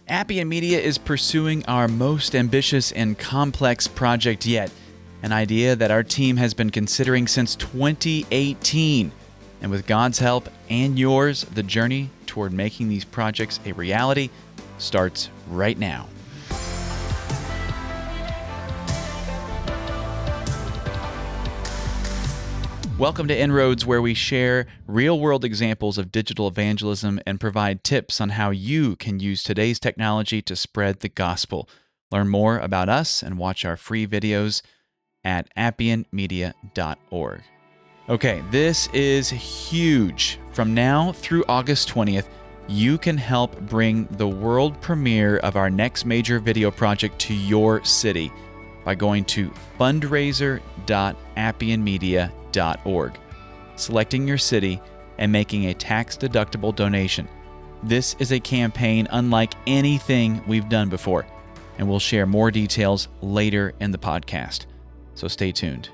Appian Media is pursuing our most ambitious and complex project yet, an idea that our team has been considering since 2018. And with God's help and yours, the journey toward making these projects a reality starts right now. Welcome to inRoads, where we share real-world examples of digital evangelism and provide tips on how you can use today's technology to spread the gospel. Learn more about us and watch our free videos at appianmedia.org. Okay, this is huge. From now through August 20th, you can help bring the world premiere of our next major video project to your city by going to fundraiser.appianmedia.org, selecting your city, and making a tax-deductible donation. This is a campaign unlike anything we've done before, and we'll share more details later in the podcast. So stay tuned.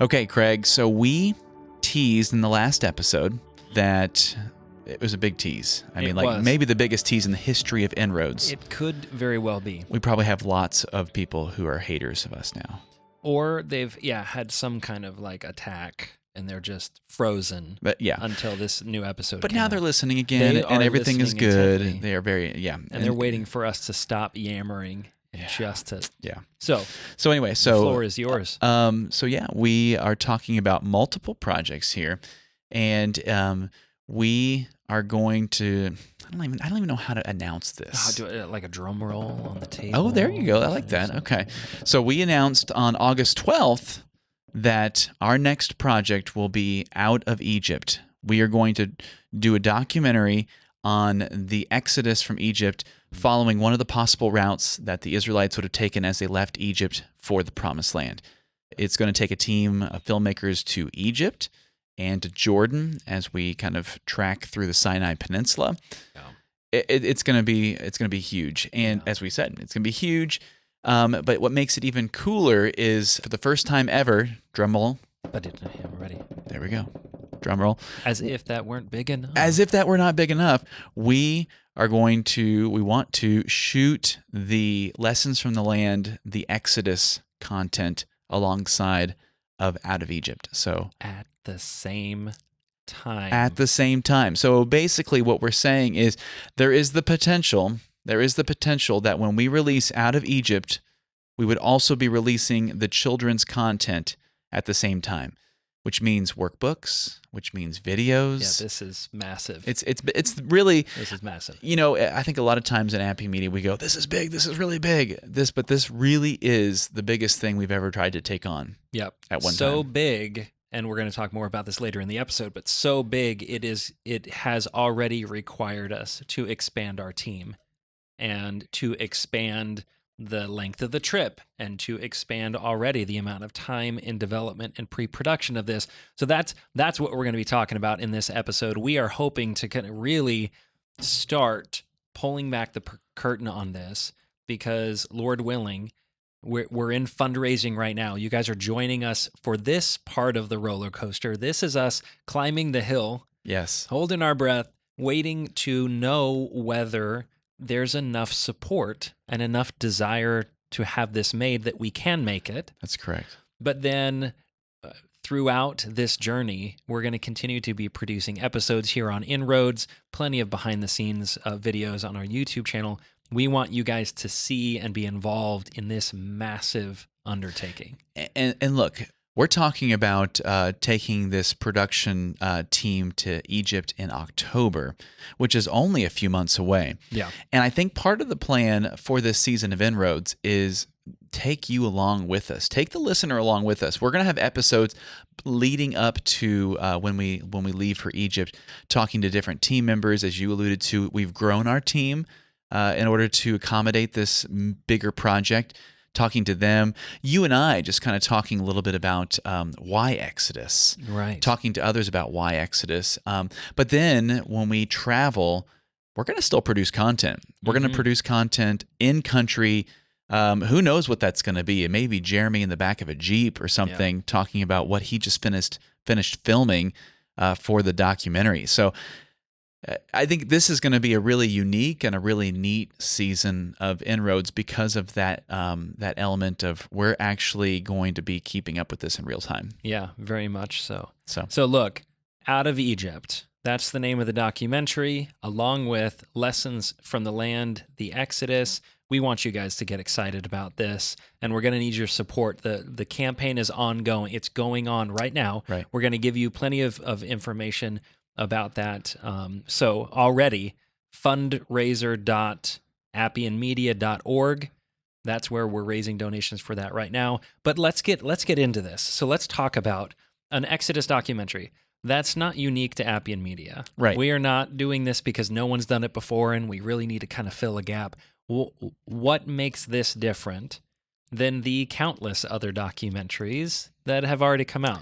Okay, Craig, so we teased in the last episode that it was a big tease. Maybe the biggest tease in the history of inRoads. It could very well be. We probably have lots of people who are haters of us now. Or they've, had some kind of attack and they're just frozen until this new episode. But now they're listening again and everything is good. Intently. They are very, And they're waiting for us to stop yammering and just to. Yeah. So anyway, the floor is yours. We are talking about multiple projects here, and we are going to. I don't even know how to announce this. Do it like a drum roll on the table. Oh, there you go. I like that. Okay. So we announced on August 12th that our next project will be out of Egypt. We are going to do a documentary on the exodus from Egypt, following one of the possible routes that the Israelites would have taken as they left Egypt for the Promised Land. It's going to take a team of filmmakers to Egypt and to Jordan as we kind of track through the Sinai Peninsula. Yeah. It's going to be huge, and as we said, it's going to be huge. But what makes it even cooler is, for the first time ever, drum roll. I'm ready. There we go. Drum roll. As if that weren't big enough. As if that were not big enough, we want to shoot the Lessons from the Land, the Exodus content alongside of Out of Egypt. So at the same time. So basically what we're saying is there is the potential that when we release Out of Egypt, we would also be releasing the children's content at the same time, which means workbooks, which means videos. Yeah, this is massive. It's really, this is massive. I think a lot of times in Appian Media we go, this is big, this is really big. But this really is the biggest thing we've ever tried to take on. Yep. At one time. So big, and we're going to talk more about this later in the episode, but so big it has already required us to expand our team and to expand the length of the trip and to expand already the amount of time in development and pre-production of this. So that's what we're going to be talking about in this episode. We are hoping to kind of really start pulling back the curtain on this because, Lord willing, we're in fundraising right now. You guys are joining us for this part of the roller coaster. This is us climbing the hill. Yes. Holding our breath, waiting to know whether there's enough support and enough desire to have this made that we can make it. That's correct. But then throughout this journey, we're going to continue to be producing episodes here on inRoads, plenty of behind-the-scenes videos on our YouTube channel. We want you guys to see and be involved in this massive undertaking. And look, we're talking about taking this production team to Egypt in October, which is only a few months away. Yeah. And I think part of the plan for this season of inRoads is take you along with us. Take the listener along with us. We're going to have episodes leading up to when we leave for Egypt, talking to different team members. As you alluded to, we've grown our team in order to accommodate this bigger project. Talking to them, you and I just kind of talking a little bit about why Exodus, right? Talking to others about why Exodus. But then when we travel, we're going to still produce content. We're going to produce content in country. Who knows what that's going to be? It may be Jeremy in the back of a Jeep or something talking about what he just finished filming for the documentary. So I think this is going to be a really unique and a really neat season of inRoads because of that that element of we're actually going to be keeping up with this in real time. Yeah, very much so. So So look, Out of Egypt. That's the name of the documentary, along with Lessons from the Land, the Exodus. We want you guys to get excited about this, and we're going to need your support. The campaign is ongoing. It's going on right now. Right. We're going to give you plenty of information about that. So already, fundraiser.appianmedia.org. That's where we're raising donations for that right now. But let's get into this. So let's talk about an Exodus documentary. That's not unique to Appian Media. Right. We are not doing this because no one's done it before and we really need to kind of fill a gap. What makes this different than the countless other documentaries that have already come out?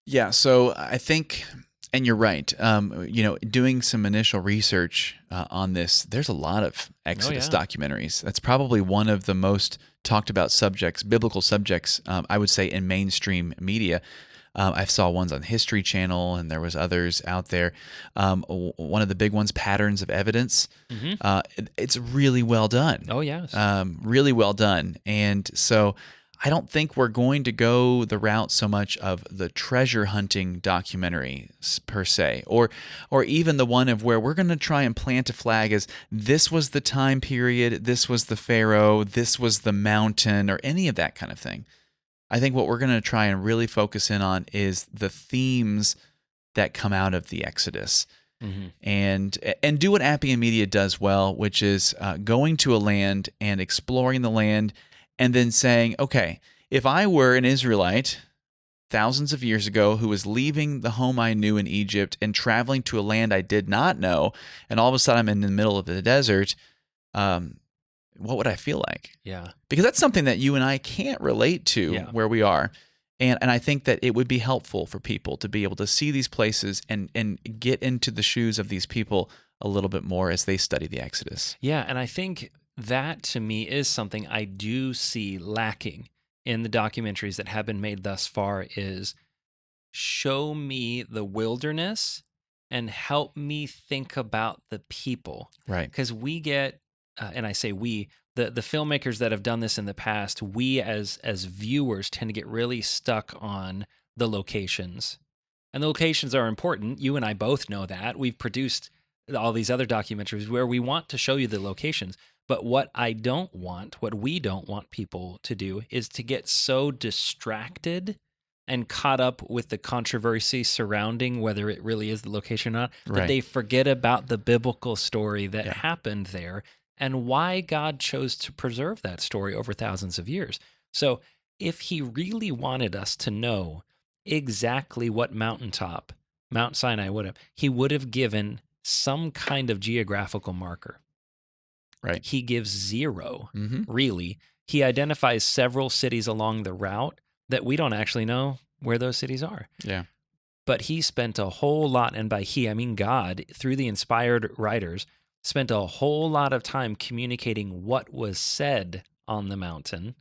Yeah, so I think, and you're right, doing some initial research on this, there's a lot of Exodus documentaries. That's probably one of the most talked about subjects, biblical subjects, I would say, in mainstream media. I saw ones on History Channel, and there was others out there. One of the big ones, Patterns of Evidence. It's really well done. Oh, yes. Really well done. And so I don't think we're going to go the route so much of the treasure hunting documentary per se, or even the one of where we're going to try and plant a flag as this was the time period, this was the Pharaoh, this was the mountain, or any of that kind of thing. I think what we're going to try and really focus in on is the themes that come out of the Exodus, and do what Appian Media does well, which is going to a land and exploring the land, and then saying, okay, if I were an Israelite thousands of years ago who was leaving the home I knew in Egypt and traveling to a land I did not know, and all of a sudden I'm in the middle of the desert, what would I feel like? Yeah. Because that's something that you and I can't relate to where we are. And I think that it would be helpful for people to be able to see these places and get into the shoes of these people a little bit more as they study the Exodus. Yeah, and I think that to me is something I do see lacking in the documentaries that have been made thus far is show me the wilderness and help me think about the people. Right. Because we get and I say we, the filmmakers that have done this in the past, we as viewers tend to get really stuck on the locations. And the locations are important. You and I both know that. We've produced all these other documentaries where we want to show you the locations. But what we don't want people to do is to get so distracted and caught up with the controversy surrounding whether it really is the location or not, that they forget about the biblical story that happened there and why God chose to preserve that story over thousands of years. So if he really wanted us to know exactly what mountaintop Mount Sinai he would have given some kind of geographical marker. Right. He gives zero, really. He identifies several cities along the route that we don't actually know where those cities are. Yeah. But he spent a whole lot, and by he, I mean God, through the inspired writers, spent a whole lot of time communicating what was said on the mountain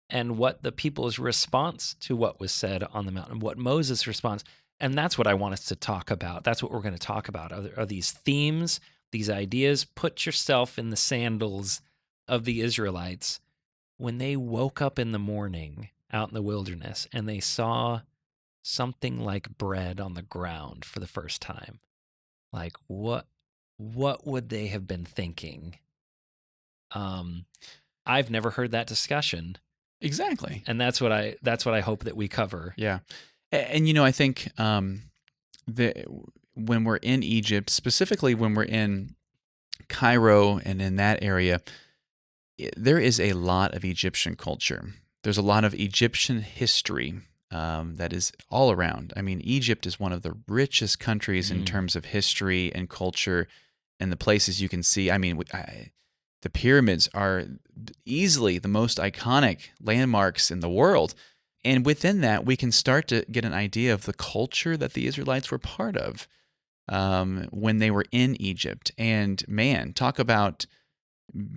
and what the people's response to what was said on the mountain, what Moses' response. And that's what I want us to talk about. That's what we're going to talk about are these themes, these ideas. Put yourself in the sandals of the Israelites when they woke up in the morning out in the wilderness and they saw something like bread on the ground for the first time. Like what would they have been thinking? I've never heard that discussion. Exactly. And that's what I hope that we cover. Yeah. And I think when we're in Egypt, specifically when we're in Cairo and in that area, there is a lot of Egyptian culture. There's a lot of Egyptian history that is all around. I mean, Egypt is one of the richest countries in terms of history and culture and the places you can see. I mean, the pyramids are easily the most iconic landmarks in the world. And within that, we can start to get an idea of the culture that the Israelites were part of when they were in Egypt. And man, talk about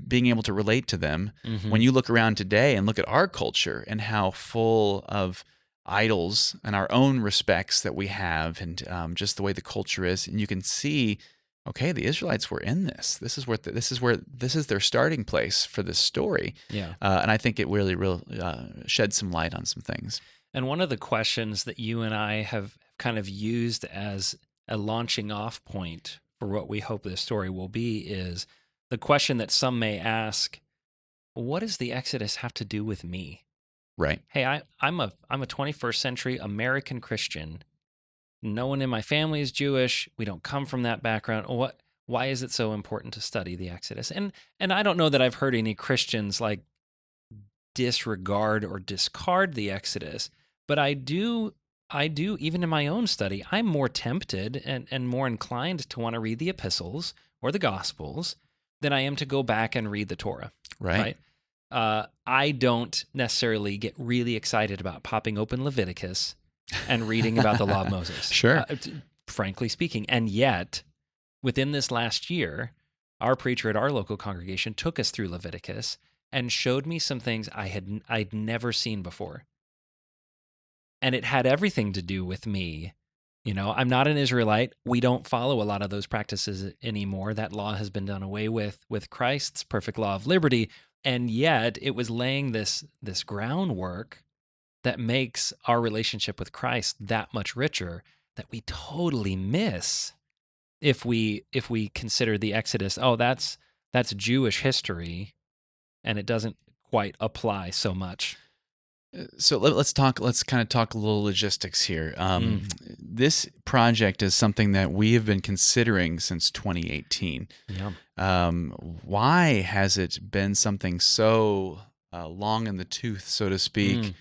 being able to relate to them. When you look around today and look at our culture and how full of idols and our own respects that we have and just the way the culture is, and you can see okay, the Israelites were in this. This is their starting place for this story. Yeah. And I think it really shed some light on some things. And one of the questions that you and I have kind of used as a launching off point for what we hope this story will be is the question that some may ask, what does the Exodus have to do with me? Right. Hey, I'm a 21st century American Christian. No one in my family is Jewish. We don't come from that background. Why is it so important to study the Exodus? And I don't know that I've heard any Christians like disregard or discard the Exodus, but I do even in my own study, I'm more tempted and more inclined to want to read the epistles or the gospels than I am to go back and read the Torah. Right. I don't necessarily get really excited about popping open Leviticus and reading about the law of Moses. Sure. Frankly speaking. And yet, within this last year, our preacher at our local congregation took us through Leviticus and showed me some things I'd never seen before. And it had everything to do with me. You know, I'm not an Israelite. We don't follow a lot of those practices anymore. That law has been done away with Christ's perfect law of liberty. And yet it was laying this groundwork that makes our relationship with Christ that much richer that we totally miss if we consider the Exodus, that's Jewish history, and it doesn't quite apply so much. So let's kind of talk a little logistics here. This project is something that we have been considering since 2018. Yeah. Why has it been something so long in the tooth, so to speak?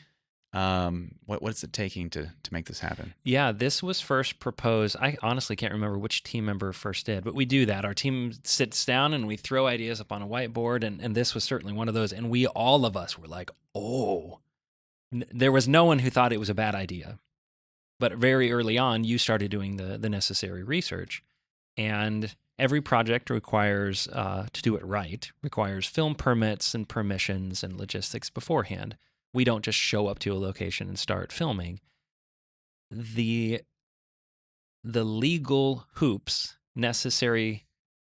What's it taking to make this happen? Yeah, this was first proposed. I honestly can't remember which team member first did, but we do that. Our team sits down and we throw ideas up on a whiteboard, and this was certainly one of those. And all of us were like, oh. There was no one who thought it was a bad idea. But very early on, you started doing the necessary research. And every project requires, to do it right, requires film permits and permissions and logistics beforehand. We don't just show up to a location and start filming. The legal hoops necessary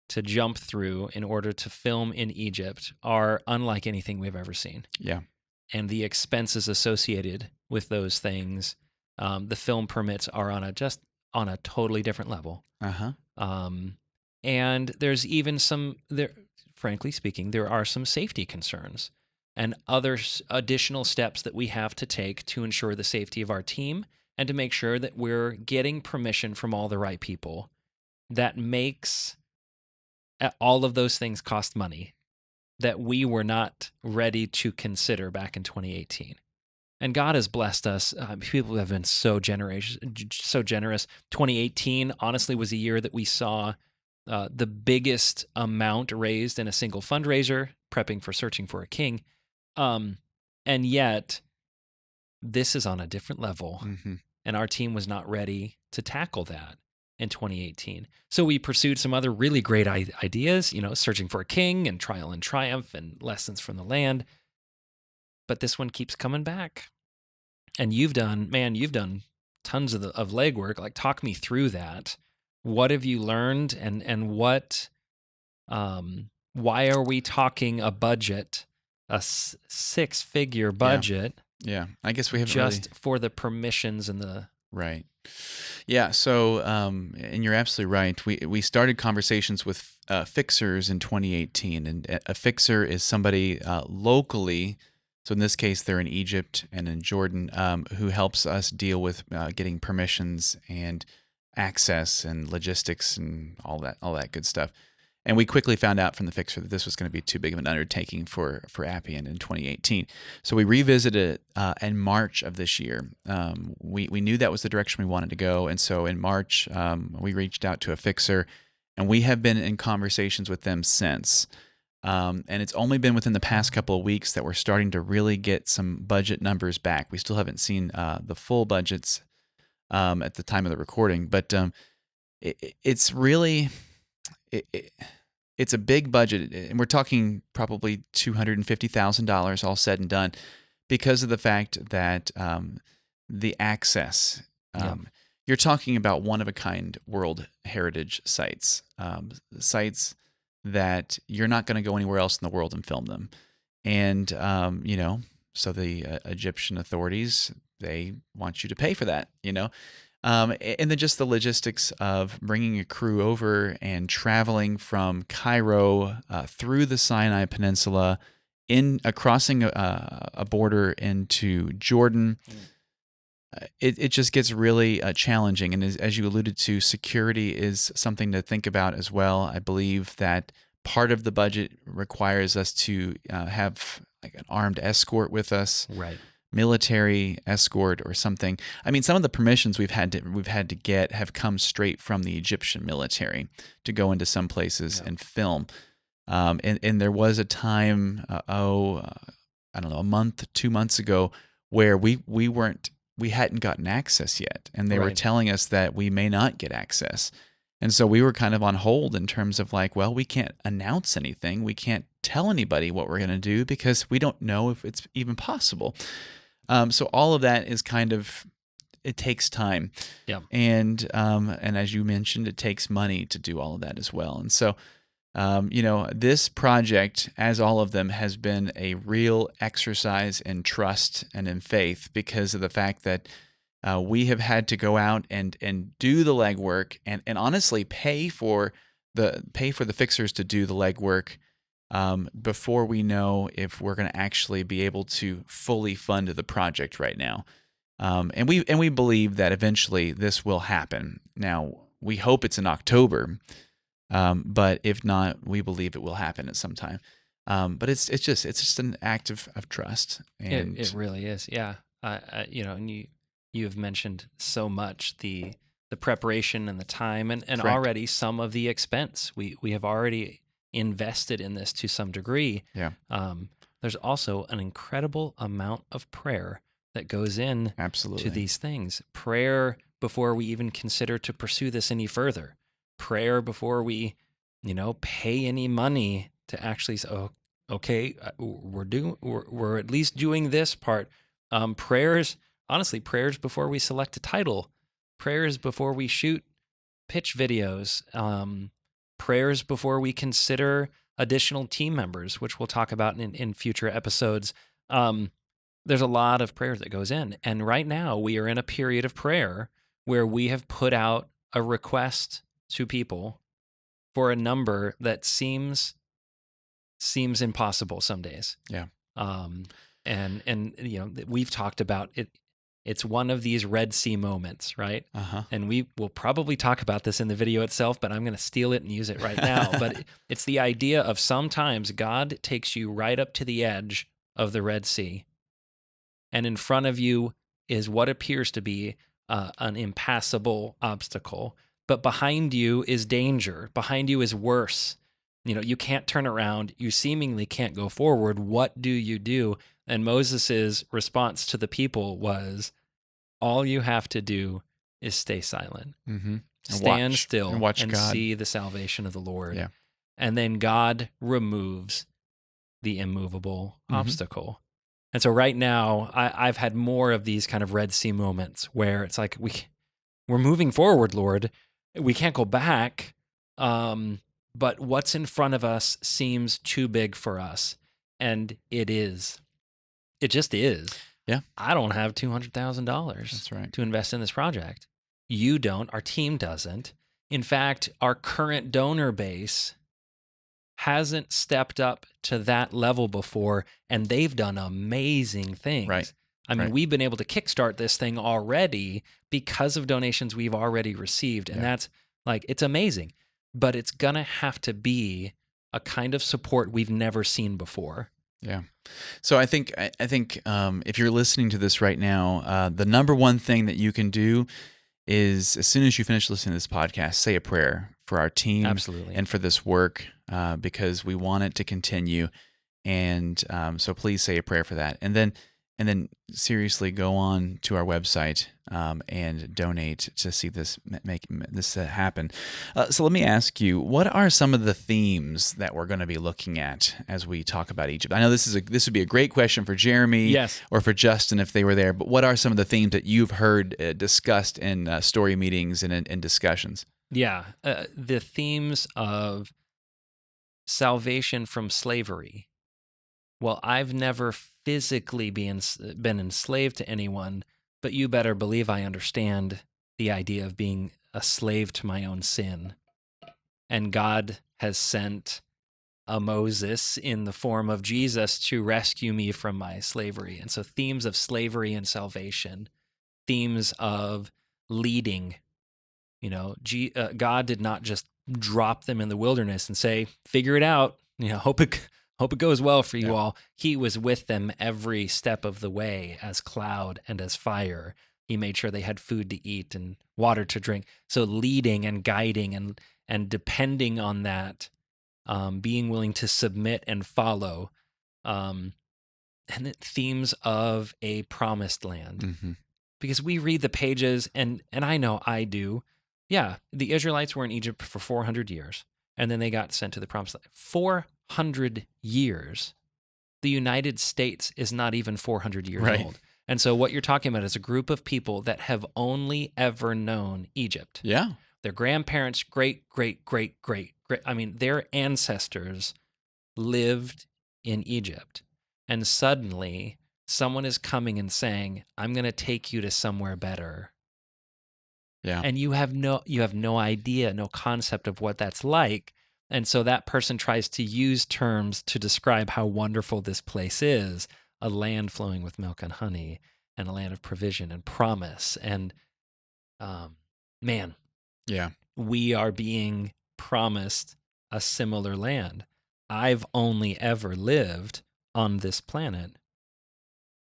to jump through in order to film in Egypt are unlike anything we've ever seen. Yeah. And the expenses associated with those things, the film permits are on a totally different level. And there's even frankly speaking, there are some safety concerns and other additional steps that we have to take to ensure the safety of our team and to make sure that we're getting permission from all the right people. That makes all of those things cost money that we were not ready to consider back in 2018. And God has blessed us. People have been so generous. 2018, honestly, was a year that we saw the biggest amount raised in a single fundraiser, prepping for Searching for a King. And yet, this is on a different level. And our team was not ready to tackle that in 2018. So we pursued some other really great ideas, Searching for a King and Trial and Triumph and Lessons from the Land. But this one keeps coming back. And you've done tons of legwork. Like, talk me through that. What have you learned, and what, why are we talking a budget, a six-figure budget? Yeah. I guess we haven't just for the permissions and the... Right. Yeah. So, and you're absolutely right. We started conversations with fixers in 2018, and a fixer is somebody locally. So in this case, they're in Egypt and in Jordan, who helps us deal with getting permissions and access and logistics and all that good stuff. And we quickly found out from the fixer that this was going to be too big of an undertaking for Appian in 2018. So we revisited it in March of this year. We knew that was the direction we wanted to go. And so in March, we reached out to a fixer, and we have been in conversations with them since. And it's only been within the past couple of weeks that we're starting to really get some budget numbers back. We still haven't seen the full budgets at the time of the recording, but it's really... It's a big budget, and we're talking probably $250,000 all said and done, because of the fact that the access. you're talking about one-of-a-kind World Heritage sites, sites that you're not going to go anywhere else in the world and film them. And, so the Egyptian authorities, they want you to pay for that, and then just the logistics of bringing a crew over and traveling from Cairo through the Sinai Peninsula, crossing a border into Jordan. It just gets really challenging. And as you alluded to, security is something to think about as well. I believe that part of the budget requires us to have like an armed escort with us. Right. Military escort or something. I mean, some of the permissions we've had to get have come straight from the Egyptian military to go into some places and film. And there was a time, I don't know, a month, 2 months ago, where we hadn't gotten access yet, and they were telling us that we may not get access. And so we were kind of on hold in terms of like, well, we can't announce anything. We can't tell anybody what we're going to do because we don't know if it's even possible. So all of that is kind of, it takes time. Yeah. And as you mentioned, it takes money to do all of that as well. And so, this project, as all of them, has been a real exercise in trust and in faith because of the fact that we have had to go out and do the legwork and honestly pay for the fixers to do the legwork before we know if we're going to actually be able to fully fund the project right now. And we believe that eventually this will happen. Now, we hope it's in October, but if not, we believe it will happen at some time. But it's just an act of trust. And it really is. Yeah. And you have mentioned so much the preparation and the time and already some of the expense. We have already invested in this to some degree. Yeah. There's also an incredible amount of prayer that goes in to these things. Prayer before we even consider to pursue this any further. Prayer before we, pay any money to actually say, oh, okay, we're at least doing this part. Prayers before we select a title, prayers before we shoot pitch videos, prayers before we consider additional team members, which we'll talk about in future episodes. There's a lot of prayer that goes in. And right now we are in a period of prayer where we have put out a request to people for a number that seems impossible some days. Yeah. And we've talked about it. It's one of these Red Sea moments, right? Uh-huh. And we will probably talk about this in the video itself, but I'm going to steal it and use it right now. But it's the idea of sometimes God takes you right up to the edge of the Red Sea, and in front of you is what appears to be an impassable obstacle, but behind you is danger. Behind you is worse. You can't turn around. You seemingly can't go forward. What do you do? And Moses' response to the people was, all you have to do is stay silent. Mm-hmm. Stand still and watch God. see the salvation of the Lord. Yeah. And then God removes the immovable obstacle. And so right now, I've had more of these kind of Red Sea moments where it's like, we're moving forward, Lord. We can't go back. But what's in front of us seems too big for us. And it is. It just is. Yeah. I don't have $200,000 That's right. to invest in this project. You don't. Our team doesn't. In fact, our current donor base hasn't stepped up to that level before, and they've done amazing things. Right. I mean, Right. we've been able to kickstart this thing already because of donations we've already received, and that's like, it's amazing. But it's going to have to be a kind of support we've never seen before. Yeah. So I think if you're listening to this right now, the number one thing that you can do is, as soon as you finish listening to this podcast, say a prayer for our team. Absolutely. And for this work, because we want it to continue. And so please say a prayer for that. And then and then seriously go on to our website and donate to see this make this happen. So let me ask you, what are some of the themes that we're going to be looking at as we talk about Egypt? I know this would be a great question for Jeremy Yes. or for Justin if they were there, but what are some of the themes that you've heard discussed in story meetings and in discussions? Yeah. The themes of salvation from slavery. Well, I've never physically been enslaved to anyone, but you better believe I understand the idea of being a slave to my own sin. And God has sent a Moses in the form of Jesus to rescue me from my slavery. And so themes of slavery and salvation, themes of leading. God did not just drop them in the wilderness and say, figure it out, hope it goes well for you all. He was with them every step of the way as cloud and as fire. He made sure they had food to eat and water to drink. So leading and guiding and depending on that, being willing to submit and follow, and themes of a promised land. Mm-hmm. Because we read the pages, and I know I do. Yeah, the Israelites were in Egypt for 400 years, and then they got sent to the promised land. 400 years. The United States is not even 400 years old. And so what you're talking about is a group of people that have only ever known Egypt. Yeah. Their grandparents, great, I mean, their ancestors lived in Egypt. And suddenly someone is coming and saying, I'm going to take you to somewhere better. Yeah. And you have no idea, no concept of what that's like. And so that person tries to use terms to describe how wonderful this place is, a land flowing with milk and honey, and a land of provision and promise. And man, yeah, we are being promised a similar land. I've only ever lived on this planet.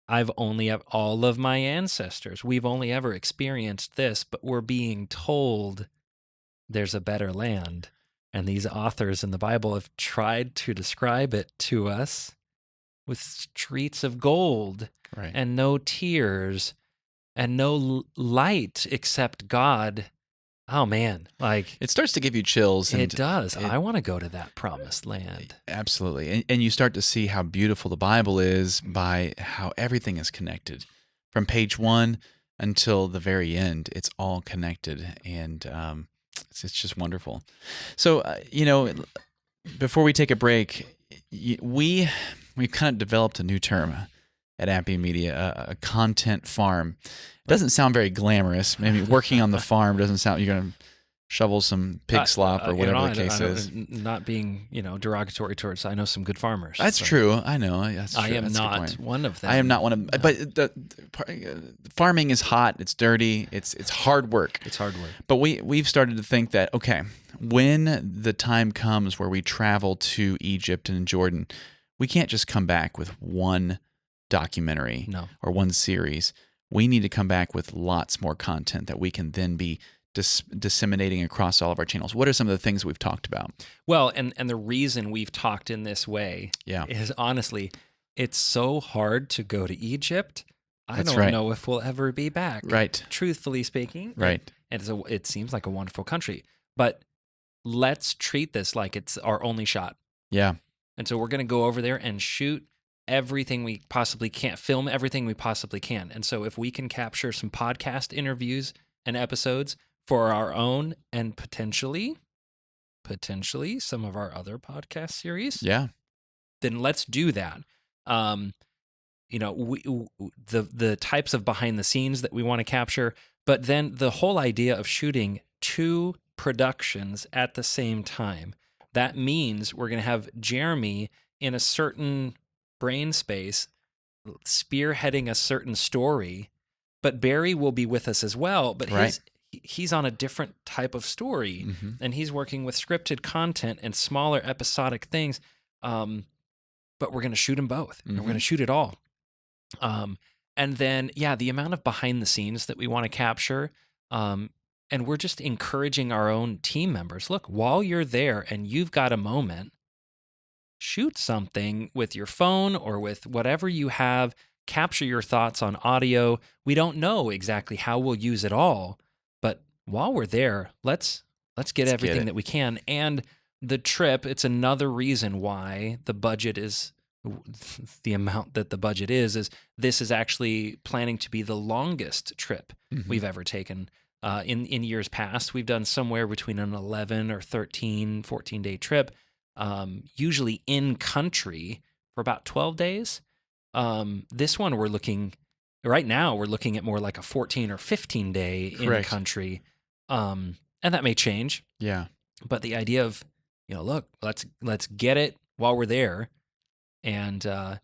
All of my ancestors, we've only ever experienced this, but we're being told there's a better land. And these authors in the Bible have tried to describe it to us with streets of gold and no tears and no light except God. Oh man, like it starts to give you chills. It does. I want to go to that promised land. Absolutely. And you start to see how beautiful the Bible is by how everything is connected. From page 1 until the very end, it's all connected. And it's just wonderful. So, before we take a break, we've kind of developed a new term at Appian Media, a content farm. It doesn't sound very glamorous. Maybe working on the farm doesn't sound, you're going to shovel some pig slop or whatever the case is. Not being, derogatory towards, I know some good farmers. That's true. I know. That's true. I am not one of them. I am not one of them. But farming is hot. It's dirty. It's hard work. It's hard work. But we've started to think that, okay, when the time comes where we travel to Egypt and Jordan, we can't just come back with one documentary or one series. We need to come back with lots more content that we can then be disseminating across all of our channels. What are some of the things we've talked about? Well, and the reason we've talked in this way is honestly, it's so hard to go to Egypt. I don't know if we'll ever be back. Right. Truthfully speaking. Right. And it seems like a wonderful country, but let's treat this like it's our only shot. Yeah. And so we're going to go over there and shoot everything we possibly can, film everything we possibly can. And so if we can capture some podcast interviews and episodes for our own and potentially some of our other podcast series, then let's do that. The types of behind the scenes that we want to capture, but then the whole idea of shooting 2 productions at the same time. That means we're going to have Jeremy in a certain brain space spearheading a certain story, but Barry will be with us as well, but he's on a different type of story, and he's working with scripted content and smaller episodic things, but we're going to shoot them both, and we're going to shoot it all. And then, the amount of behind the scenes that we want to capture, and we're just encouraging our own team members. Look, while you're there and you've got a moment, shoot something with your phone or with whatever you have, capture your thoughts on audio. We don't know exactly how we'll use it all, but while we're there, let's get everything that we can. And the trip, it's another reason why the budget is the amount that the budget is this is actually planning to be the longest trip we've ever taken. In years past, we've done somewhere between an 11 or 13, 14-day trip, usually in country for about 12 days. This one right now we're looking at more like a 14 or 15-day in country. And that may change. Yeah. But the idea of, look, let's get it while we're there. And the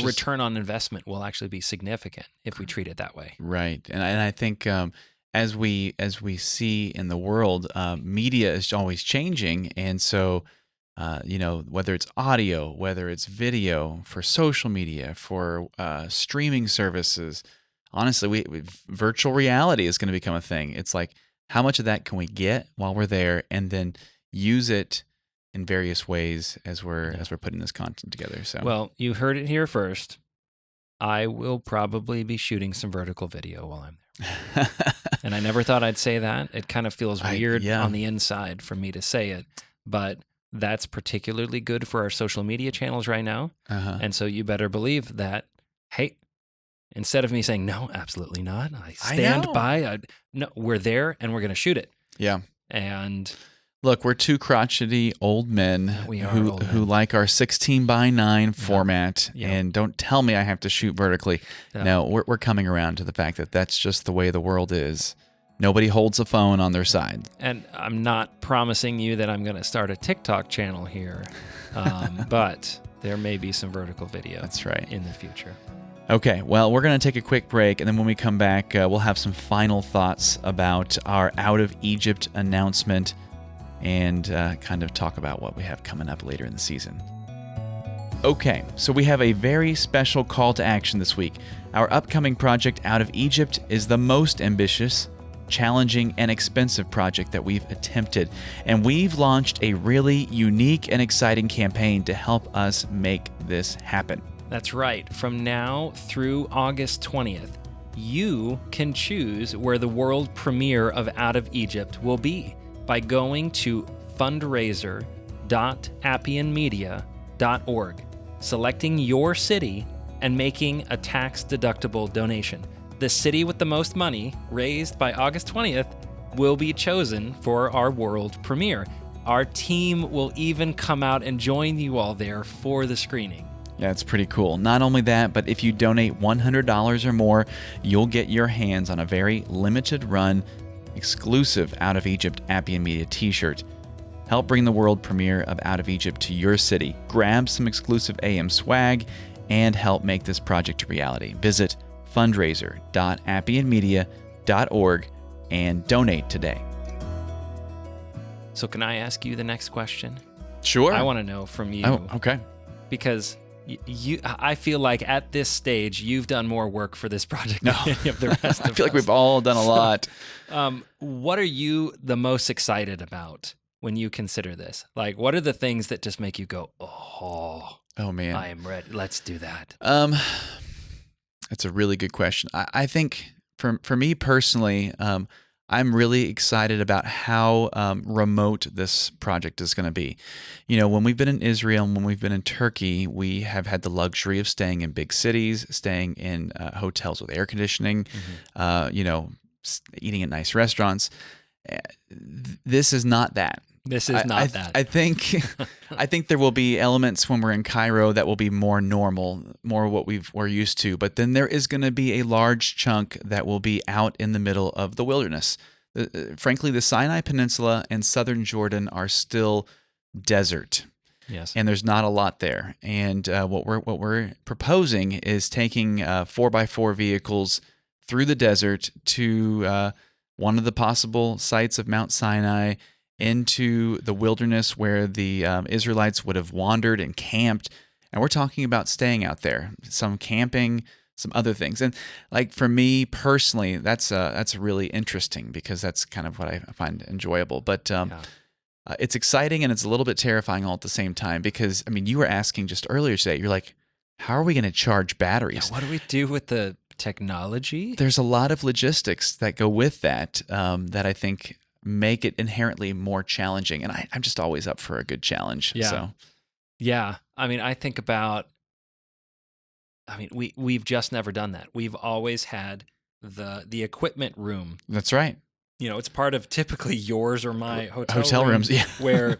return on investment will actually be significant if we treat it that way. Right. And I think as we see in the world, media is always changing. And so, whether it's audio, whether it's video, for social media, for streaming services, honestly, virtual reality is going to become a thing. It's like, how much of that can we get while we're there and then use it in various ways as we're putting this content together. So, well, you heard it here first. I will probably be shooting some vertical video while I'm there. And I never thought I'd say that. It kind of feels weird on the inside for me to say it, but that's particularly good for our social media channels right now. And so you better believe that, hey, instead of me saying, no, absolutely not, I stand by, no, we're there and we're going to shoot it. Yeah. And look, we're two crotchety old men who like our 16:9 format, and don't tell me I have to shoot vertically. No, we're coming around to the fact that that's just the way the world is. Nobody holds a phone on their side. And I'm not promising you that I'm going to start a TikTok channel here, but there may be some vertical video. That's right. In the future. Okay, well, we're going to take a quick break, and then when we come back, we'll have some final thoughts about our Out of Egypt announcement and kind of talk about what we have coming up later in the season. Okay, so we have a very special call to action this week. Our upcoming project Out of Egypt is the most ambitious, challenging, and expensive project that we've attempted, and we've launched a really unique and exciting campaign to help us make this happen. That's right. From now through August 20th, you can choose where the world premiere of Out of Egypt will be by going to fundraiser.appianmedia.org, selecting your city, and making a tax-deductible donation. The city with the most money raised by August 20th will be chosen for our world premiere. Our team will even come out and join you all there for the screening. Yeah, it's pretty cool. Not only that, but if you donate $100 or more, you'll get your hands on a very limited run exclusive Out of Egypt Appian Media t-shirt. Help bring the world premiere of Out of Egypt to your city. Grab some exclusive AM swag and help make this project a reality. Visit fundraiser.appianmedia.org and donate today. So can I ask you the next question? Sure. I want to know from you. Oh, okay. Because I feel like at this stage, you've done more work for this project than any of the rest of us. I feel like we've all done a lot. What are you the most excited about when you consider this? Like, what are the things that just make you go, oh man, I am ready. Let's do that. That's a really good question. I think for me personally, I'm really excited about how remote this project is going to be. When we've been in Israel and when we've been in Turkey, we have had the luxury of staying in big cities, staying in hotels with air conditioning, eating at nice restaurants. This is not that. This is not that. I think there will be elements when we're in Cairo that will be more normal, more what we're used to. But then there is going to be a large chunk that will be out in the middle of the wilderness. Frankly, the Sinai Peninsula and southern Jordan are still desert. Yes. And there's not a lot there. And what we're proposing is taking 4x4 vehicles through the desert to one of the possible sites of Mount Sinai, into the wilderness where the Israelites would have wandered and camped. And we're talking about staying out there, some camping, some other things. And like for me personally, that's really interesting because that's kind of what I find enjoyable. But it's exciting and it's a little bit terrifying all at the same time because, I mean, you were asking just earlier today, you're like, how are we going to charge Yeah, batteries? what do we do with the technology? There's a lot of logistics that go with that that I think make it inherently more challenging. And I'm just always up for a good challenge. Yeah. So Yeah. I mean, we've just never done that. We've always had the equipment room. that's right. It's part of typically yours or my Hotel rooms, yeah. where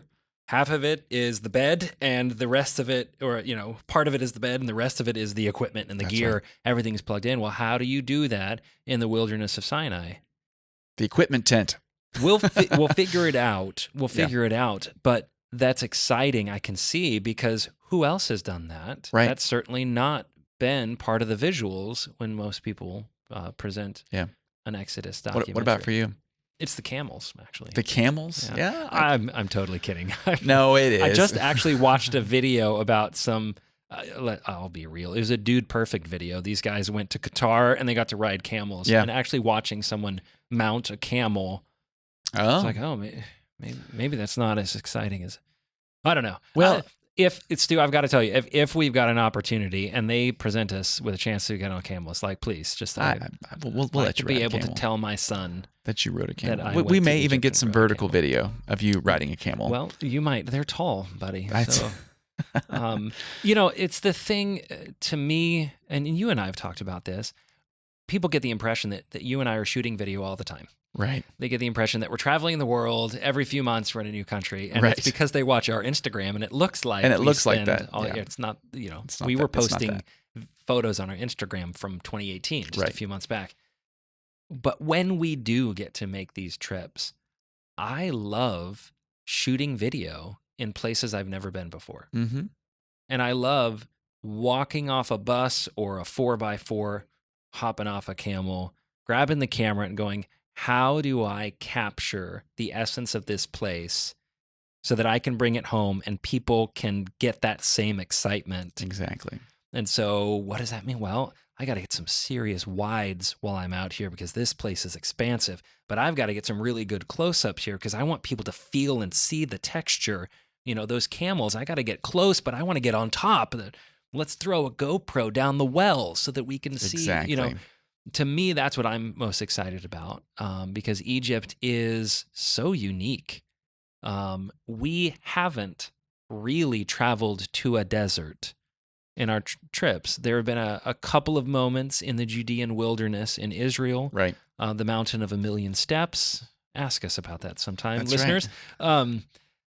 half of it is the bed and the rest of it, or, part of it is the bed and the rest of it is the equipment and the That's gear. right. Everything's plugged in. Well, how do you do that in the wilderness of Sinai? The equipment tent. We'll figure it out. We'll figure it out. But that's exciting, I can see, because who else has done that? Right. That's certainly not been part of the visuals when most people present an Exodus documentary. What about for you? It's the camels, actually. The camels? Yeah. I'm totally kidding. No, it is. I just actually watched a video about some. I'll be real. It was a Dude Perfect video. These guys went to Qatar and they got to ride camels. Yeah. And actually watching someone mount a camel, Oh. it's like, maybe that's not as exciting as. I don't know. Well, Stu, I've got to tell you, if we've got an opportunity and they present us with a chance to get on a camel, it's like, please, just we'll let you be ride a able to camel. tell my son That you rode a camel. that I We went may to even Egypt get and some rode a vertical camel. video of you riding a camel. Well, you might. They're tall, buddy. That's- So, it's the thing to me, and you and I have talked about this. People get the impression that you and I are shooting video all the time. Right. They get the impression that we're traveling the world every few months. We're in a new country, and Right. it's because they watch our Instagram, and it looks like And it we looks like spend that, all- yeah. It's not. It's not We that- were it's not posting that. photos on our Instagram from 2018, just a Right. few months back. But when we do get to make these trips, I love shooting video in places I've never been before. Mm-hmm. And I love walking off a bus or a 4x4, hopping off a camel, grabbing the camera and going, how do I capture the essence of this place so that I can bring it home and people can get that same excitement? Exactly. And so what does that mean? Well, I got to get some serious wides while I'm out here because this place is expansive, but I've got to get some really good close-ups here because I want people to feel and see the texture. Those camels, I got to get close, but I want to get on top. Let's throw a GoPro down the well so that we can see, Exactly. To me, that's what I'm most excited about because Egypt is so unique. We haven't really traveled to a desert in our trips. There have been a couple of moments in the Judean wilderness in Israel, Right. the Mountain of a Million Steps. Ask us about that sometime, That's listeners.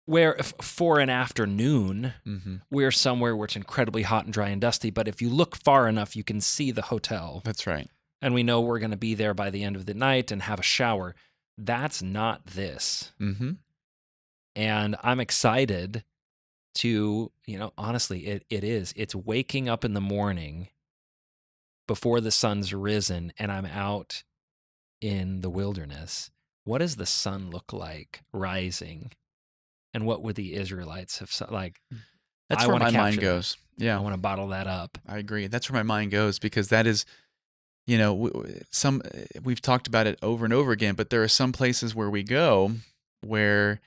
Where for an afternoon, Mm-hmm. we're somewhere where it's incredibly hot and dry and dusty, but if you look far enough, you can see the hotel. That's right. And we know we're going to be there by the end of the night and have a shower. That's not this. Mm-hmm. And I'm excited to, honestly, it is. It's waking up in the morning before the sun's risen and I'm out in the wilderness. What does the sun look like rising? And what would the Israelites have like? That's I where wanna my mind capture that. goes. Yeah. I want to bottle that up. I agree. That's where my mind goes because that is, we've talked about it over and over again, but there are some places where we go where,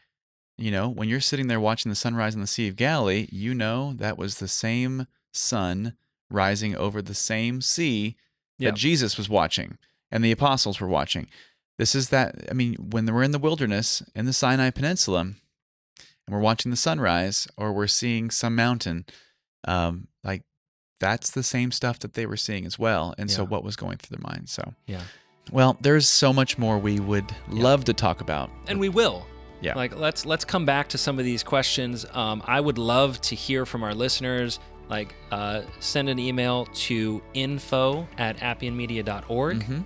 when you're sitting there watching the sunrise in the Sea of Galilee, that was the same sun rising over the same sea that Yep. Jesus was watching and the apostles were watching. This is that, when we're in the wilderness in the Sinai Peninsula and we're watching the sunrise or we're seeing some mountain, that's the same stuff that they were seeing as well. And so Yeah. what was going through their minds? So, Yeah. well, there's so much more we would love to talk about. And we will. Yeah. Let's come back to some of these questions. I would love to hear from our listeners. Send an email to info@appianmedia.org Mm-hmm.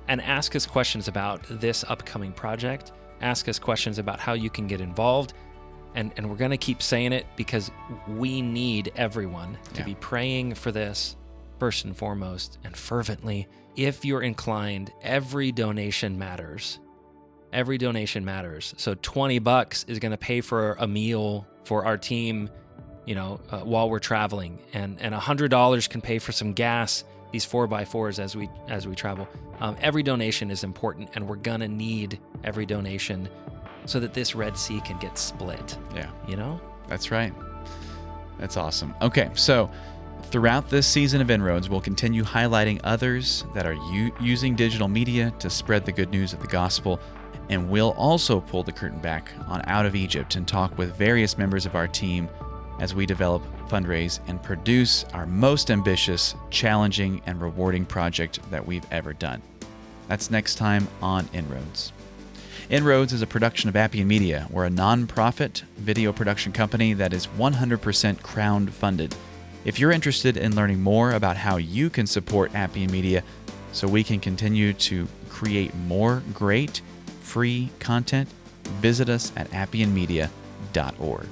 and ask us questions about this upcoming project. Ask us questions about how you can get involved. And we're going to keep saying it because we need everyone to Yeah. be praying for this first and foremost and fervently. If you're inclined, every donation matters. Every donation matters. So $20 is going to pay for a meal for our team, while we're traveling, and $100 can pay for some gas. These 4x4s as we travel. Every donation is important, and we're gonna need every donation so that this Red Sea can get split. Yeah. You know? That's right. That's awesome. Okay, so Throughout this season of inRoads, we'll continue highlighting others that are using digital media to spread the good news of the gospel, and we'll also pull the curtain back on Out of Egypt and talk with various members of our team as we develop, fundraise, and produce our most ambitious, challenging, and rewarding project that we've ever done. That's next time on inRoads. inRoads is a production of Appian Media. We're a non-profit video production company that is 100% crowd-funded. If you're interested in learning more about how you can support Appian Media so we can continue to create more great, free content, visit us at appianmedia.org.